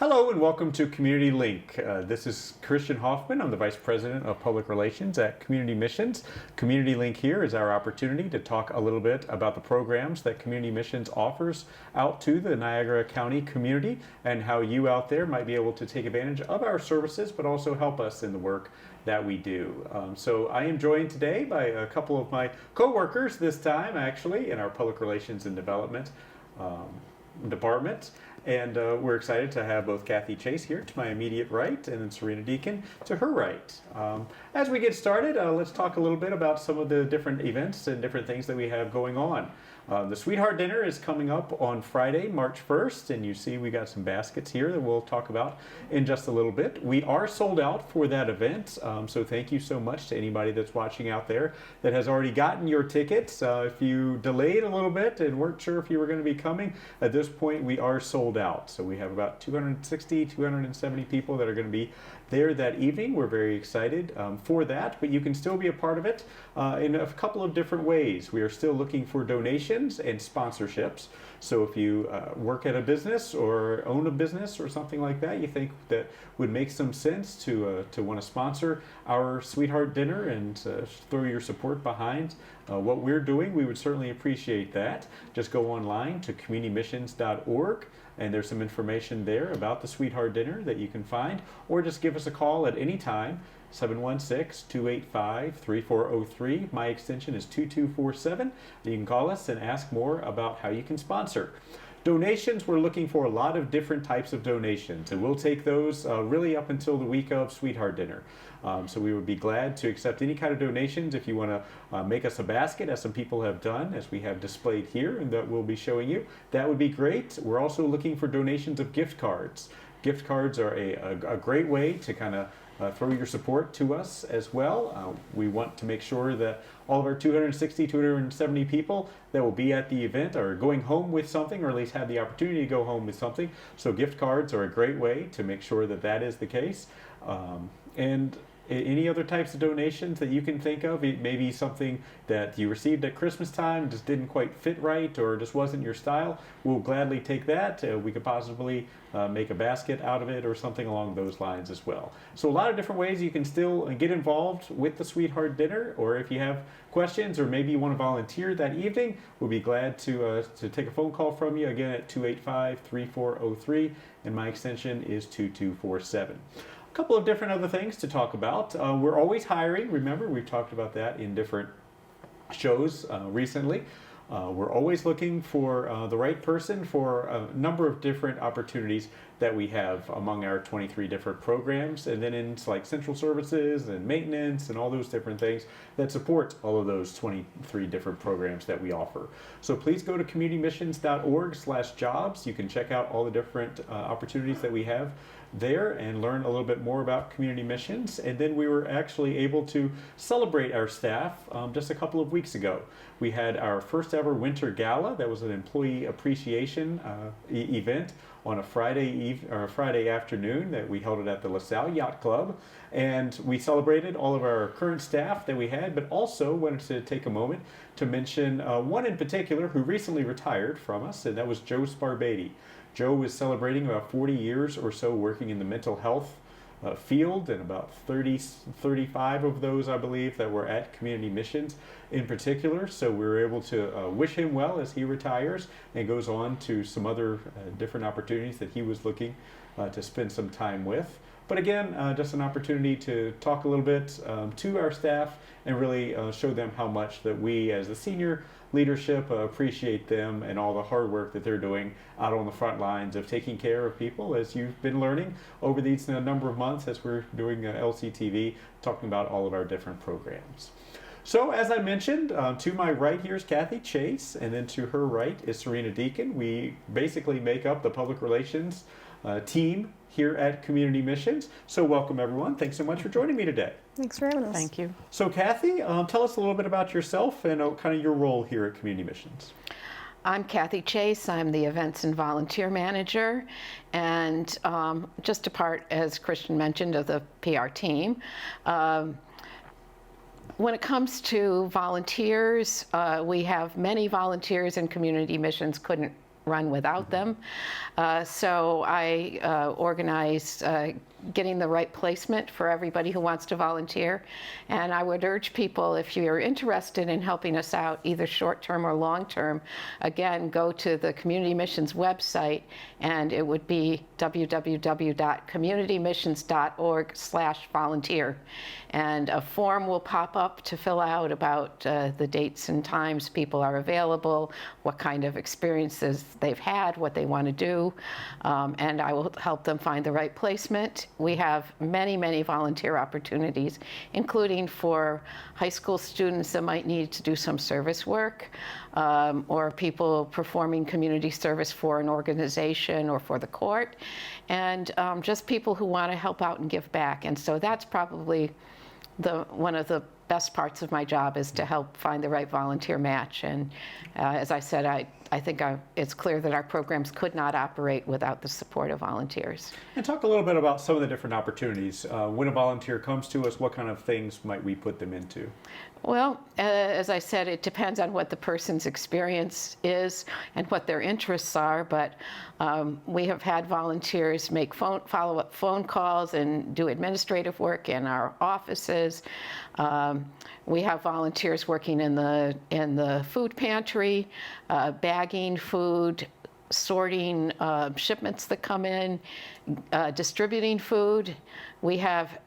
Hello and welcome to Community Link. This is Christian Hoffman. I'm the Vice President of Public Relations at Community Missions. Community Link here is our opportunity to talk a little bit about the programs that Community Missions offers out to the Niagara County community and how you out there might be able to take advantage of our services but also help us in the work that we do. So I am joined today by a couple of my co-workers this time actually in our Public Relations and Development department. And we're excited to have both Kathy Chase here to my immediate right and then Serena Deacon to her right. As we get started, let's talk a little bit about some of the different events and different things that we have going on. The Sweetheart Dinner is coming up on Friday, March 1st, and you see we got some baskets here that we'll talk about in just a little bit. We are sold out for that event, so thank you so much to anybody that's watching out there that has already gotten your tickets. If you delayed a little bit and weren't sure if you were going to be coming, at this point we are sold out. So we have about 260, 270 people that are going to be there that evening. We're very excited for that, but you can still be a part of it in a couple of different ways. We are still looking for donations and sponsorships. So if you work at a business or own a business or something like that, you think that would make some sense to want to sponsor our Sweetheart Dinner and throw your support behind what we're doing, we would certainly appreciate that. Just go online to communitymissions.org. And there's some information there about the Sweetheart Dinner that you can find, or just give us a call at any time, 716-285-3403. My extension is 2247. You can call us and ask more about how you can sponsor. Donations, we're looking for a lot of different types of donations, and we'll take those really up until the week of Sweetheart Dinner. So we would be glad to accept any kind of donations. If you want to make us a basket, as some people have done, as we have displayed here and that we'll be showing you, that would be great. We're also looking for donations of gift cards. Gift cards are a great way to kind of throw your support to us as well. We want to make sure that all of our 260, 270 people that will be at the event are going home with something, or at least have the opportunity to go home with something. So gift cards are a great way to make sure that that is the case. And any other types of donations that you can think of, it may be something that you received at Christmas time, just didn't quite fit right or just wasn't your style, we'll gladly take that. We could possibly make a basket out of it or something along those lines as well. So a lot of different ways you can still get involved with the Sweetheart Dinner, or if you have questions or maybe you want to volunteer that evening, we'll be glad to take a phone call from you, again at 285-3403, and my extension is 2247. Couple of different other things to talk about. We're always hiring. Remember, we've talked about that in different shows recently. We're always looking for the right person for a number of different opportunities that we have among our 23 different programs, and then in like central services and maintenance and all those different things that support all of those 23 different programs that we offer. So please go to communitymissions.org/jobs. You can check out all the different opportunities that we have there and learn a little bit more about community missions. And then we were actually able to celebrate our staff just a couple of weeks ago. We had our first ever winter gala. That was an employee appreciation event on a Friday afternoon that we held it at the LaSalle Yacht Club. And we celebrated all of our current staff that we had, but also wanted to take a moment to mention one in particular who recently retired from us, and that was Joe Sparbady. Joe was celebrating about 40 years or so working in the mental health field, and about 35 of those, I believe, that were at Community Missions in particular. So we were able to wish him well as he retires and goes on to some other different opportunities that he was looking to spend some time with. But again, just an opportunity to talk a little bit to our staff and really show them how much that we as the senior leadership appreciate them and all the hard work that they're doing out on the front lines of taking care of people, as you've been learning over these number of months as we're doing LCTV, talking about all of our different programs. So as I mentioned, to my right here is Kathy Chase, and then to her right is Serena Deacon. We basically make up the public relations team here at Community Missions. So welcome everyone. Thanks so much for joining me today. Thanks for having us. Thank you. So Kathy, tell us a little bit about yourself and kind of your role here at Community Missions. I'm Kathy Chase. I'm the Events and Volunteer Manager, and just a part, as Christian mentioned, of the PR team. When it comes to volunteers, we have many volunteers, and Community Missions couldn't run without them. So I organize getting the right placement for everybody who wants to volunteer. And I would urge people, if you're interested in helping us out, either short-term or long-term, again, go to the Community Missions website, and it would be www.communitymissions.org/volunteer. And a form will pop up to fill out about the dates and times people are available, what kind of experiences they've had, what they want to do, and I will help them find the right placement. We have many, many volunteer opportunities, including for high school students that might need to do some service work, or people performing community service for an organization or for the court, and just people who want to help out and give back. And so that's probably one of the best parts of my job, is to help find the right volunteer match. And as I said, I think it's clear that our programs could not operate without the support of volunteers. And talk a little bit about some of the different opportunities. When a volunteer comes to us, what kind of things might we put them into? Well, as I said, it depends on what the person's experience is and what their interests are, but we have had volunteers make follow-up phone calls and do administrative work in our offices. We have volunteers working in the food pantry, bagging food, sorting shipments that come in, distributing food. We have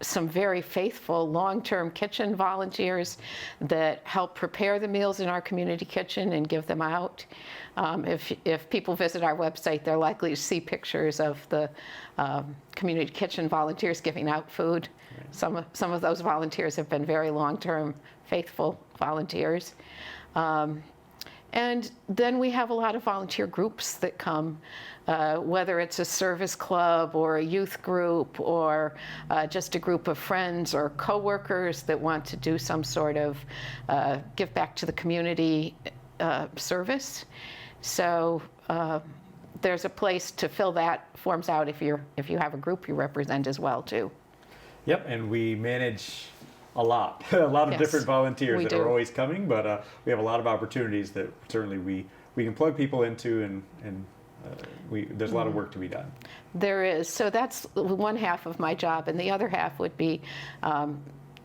some very faithful long-term kitchen volunteers that help prepare the meals in our community kitchen and give them out. If people visit our website, they're likely to see pictures of the community kitchen volunteers giving out food. Some of those volunteers have been very long-term, faithful volunteers. And then we have a lot of volunteer groups that come, whether it's a service club or a youth group or just a group of friends or coworkers that want to do some sort of give back to the community service. So there's a place to fill that forms out if you have a group you represent as well too. Yep, and we manage a lot of Yes, different volunteers that do. are always coming, but we have a lot of opportunities that certainly we can plug people into, and there's a lot of work to be done. There is. So that's one half of my job, and the other half would be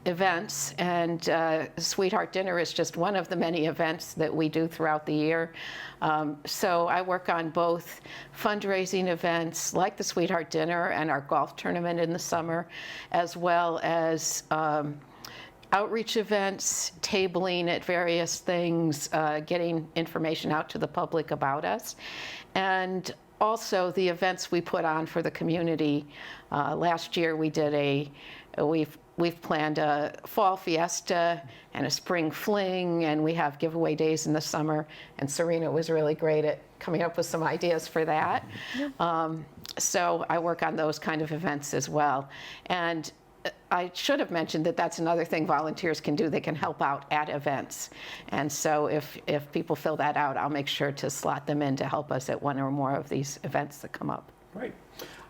events, and Sweetheart Dinner is just one of the many events that we do throughout the year. So I work on both fundraising events like the Sweetheart Dinner and our golf tournament in the summer, as well as outreach events, tabling at various things, getting information out to the public about us, and also the events we put on for the community. Last year we did we've planned a fall fiesta and a spring fling, and we have giveaway days in the summer, and Serena was really great at coming up with some ideas for that. So I work on those kind of events as well. And I should have mentioned that that's another thing volunteers can do. They can help out at events. And so if people fill that out, I'll make sure to slot them in to help us at one or more of these events that come up. Right.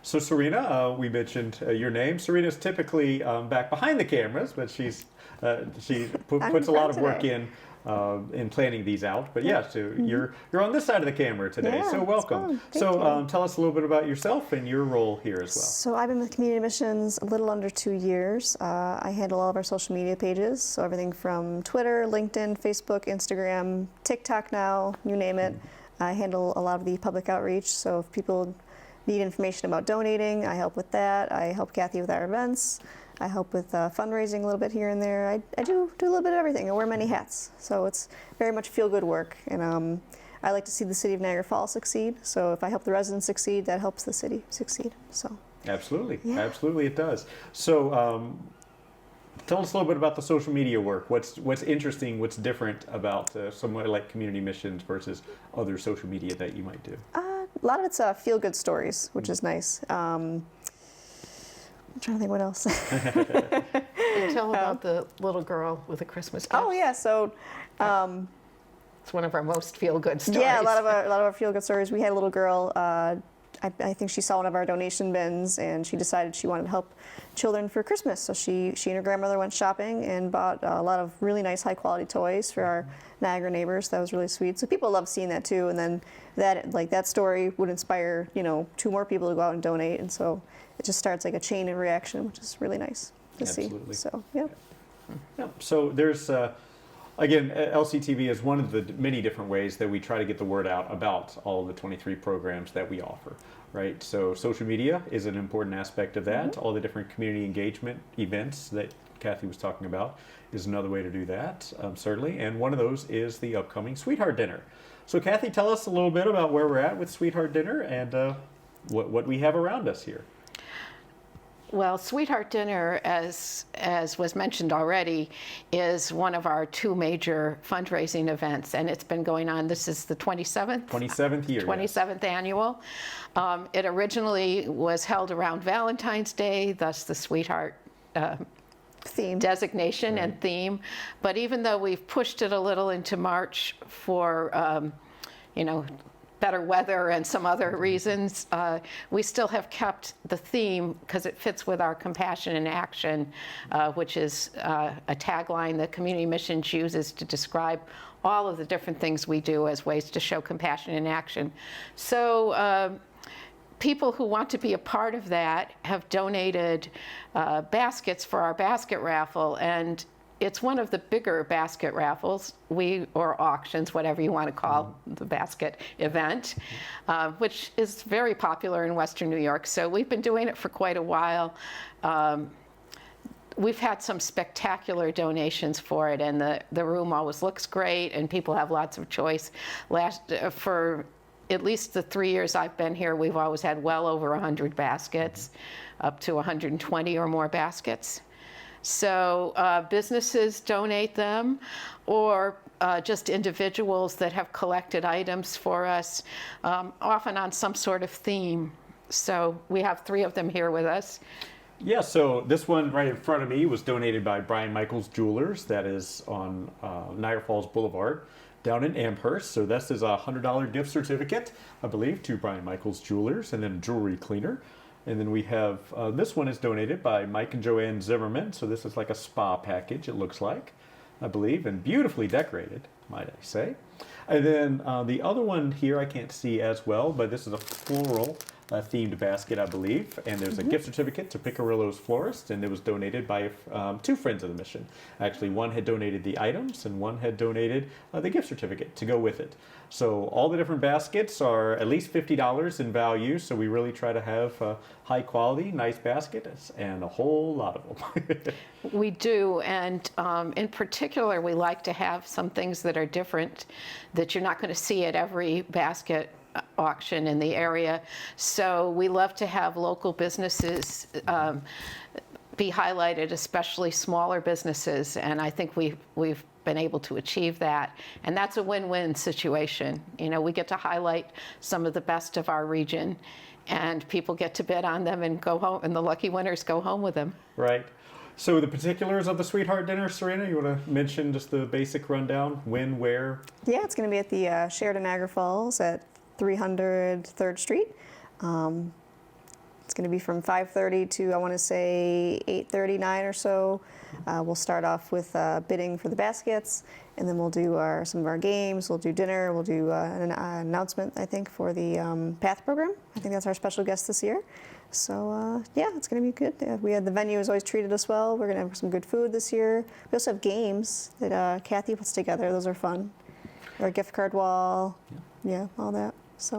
So Serena, we mentioned your name. Serena's typically back behind the cameras, but she puts a lot of work in planning these out. But yeah, so you're on this side of the camera today, Yeah, so welcome. it's fun. Thank you. Tell us a little bit about yourself and your role here as well. So I've been with Community Missions a little under 2 years. I handle all of our social media pages, so everything from Twitter, LinkedIn, Facebook, Instagram, TikTok now, you name it. I handle a lot of the public outreach, so if people need information about donating, I help with that. I help Kathy with our events. I help with fundraising a little bit here and there. I do a little bit of everything. I wear many hats, so it's very much feel-good work. And I like to see the city of Niagara Falls succeed. So if I help the residents succeed, that helps the city succeed. So Absolutely, yeah. absolutely, it does. So tell us a little bit about the social media work. What's interesting? What's different about somewhere like Community Missions versus other social media that you might do? A lot of it's feel-good stories, which is nice. I'm trying to think what else. Tell about the little girl with the Christmas gift. Oh yeah, so It's one of our most feel-good stories. yeah, a lot of our feel-good stories. We had a little girl. I think she saw one of our donation bins and she decided she wanted to help children for Christmas. So she and her grandmother went shopping and bought a lot of really nice high quality toys for our Niagara neighbors. That was really sweet. So people love seeing that too. And then that story would inspire, 2 more people to go out and donate. And so it just starts like a chain of reaction, which is really nice to Absolutely. see. So, yeah. Yeah. So there's, again, LCTV is one of the many different ways that we try to get the word out about all of the 23 programs that we offer, right? So social media is an important aspect of that. All the different community engagement events that Kathy was talking about is another way to do that, certainly. And one of those is the upcoming Sweetheart Dinner. So Kathy, tell us a little bit about where we're at with Sweetheart Dinner and what we have around us here. Well, Sweetheart Dinner, as was mentioned already, is one of our 2 major fundraising events, and it's been going on. This is the 27th? 27th year. 27th annual. It originally was held around Valentine's Day, thus the Sweetheart Theme. designation and theme. But even though we've pushed it a little into March for, better weather and some other reasons, we still have kept the theme because it fits with our compassion in action, which is a tagline that Community Missions uses to describe all of the different things we do as ways to show compassion in action. So people who want to be a part of that have donated baskets for our basket raffle, and it's one of the bigger basket raffles, or auctions, whatever you want to call the basket event, which is very popular in Western New York. So we've been doing it for quite a while. We've had some spectacular donations for it, and the room always looks great, and people have lots of choice. For at least the 3 years I've been here, we've always had well over 100 baskets, up to 120 or more baskets. So businesses donate them, or just individuals that have collected items for us, often on some sort of theme. So we have 3 of them here with us. Yeah, so this one right in front of me was donated by Brian Michaels Jewelers. That is on Niagara Falls Boulevard down in Amherst. So this is a $100 gift certificate, I believe, to Brian Michaels Jewelers, and then a jewelry cleaner. And then we have, this one is donated by Mike and Joanne Zimmerman. So this is like a spa package, it looks like, I believe, and beautifully decorated, might I say. And then the other one here I can't see as well, but this is a floral themed basket, I believe. And there's a gift certificate to Picarillo's Florist, and it was donated by 2 friends of the mission. Actually, one had donated the items, and one had donated the gift certificate to go with it. So all the different baskets are at least $50 in value, so we really try to have high quality, nice baskets, and a whole lot of them. We do, and in particular, we like to have some things that are different that you're not going to see at every basket auction in the area. So we love to have local businesses be highlighted, especially smaller businesses, and I think we've been able to achieve that, and that's a win-win situation. We get to highlight some of the best of our region, and people get to bid on them and go home, and the lucky winners go home with them. Right. So the particulars of the Sweetheart Dinner, Serena, you want to mention just the basic rundown? When, where? Yeah, it's going to be at the Sheraton Niagara Falls at 300 3rd Street. It's going to be from 5:30 to, I want to say, 8:39 or so. We'll start off with bidding for the baskets, and then we'll do some of our games. We'll do dinner. We'll do an announcement, I think, for the PATH program. I think that's our special guest this year. So yeah, it's going to be good. The venue has always treated us well. We're going to have some good food this year. We also have games that Kathy puts together. Those are fun. Our gift card wall, yeah, all that. So